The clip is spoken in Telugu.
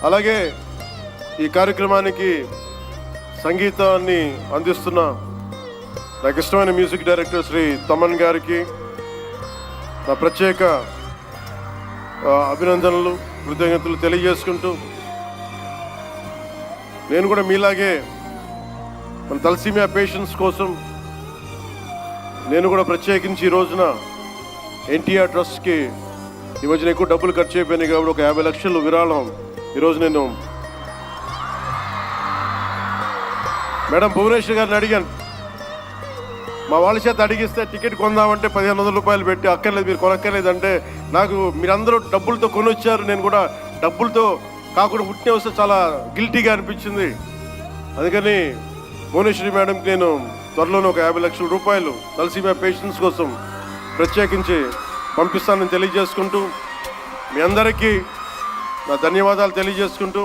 అలాగే ఈ కార్యక్రమానికి సంగీతాన్ని అందిస్తున్న నాకు ఇష్టమైన మ్యూజిక్ డైరెక్టర్ శ్రీ తమన్ గారికి నా ప్రత్యేక అభినందనలు, కృతజ్ఞతలు తెలియజేసుకుంటూ, నేను కూడా మీలాగే మన తలసీమియా పేషెంట్స్ కోసం నేను కూడా ప్రత్యేకించి ఈ రోజున ఎన్టీఆర్ ట్రస్ట్కి ఈ మధ్యన ఎక్కువ డబ్బులు ఖర్చు అయిపోయినాయి కాబట్టి ఒక 50 లక్షలు విరాళం ఈరోజు నేను మేడం భువనేశ్వర్ గారిని అడిగాను. మా వాళ్ళ చేత అడిగిస్తే టికెట్ కొందామంటే 1500 రూపాయలు పెట్టి అక్కర్లేదు, మీరు కొనక్కర్లేదంటే నాకు మీరందరూ డబ్బులతో కొనొచ్చారు, నేను కూడా డబ్బులతో కాకుండా ఉట్టినే వస్తే చాలా గిల్టీగా అనిపించింది. అందుకని భువనేశ్వరి మేడంకి నేను త్వరలోనే ఒక 50 లక్షల రూపాయలు తలసీమియా పేషెంట్స్ కోసం ప్రత్యేకించి పంపిస్తానని తెలియజేసుకుంటూ, మీ అందరికీ నా ధన్యవాదాలు తెలియజేసుకుంటూ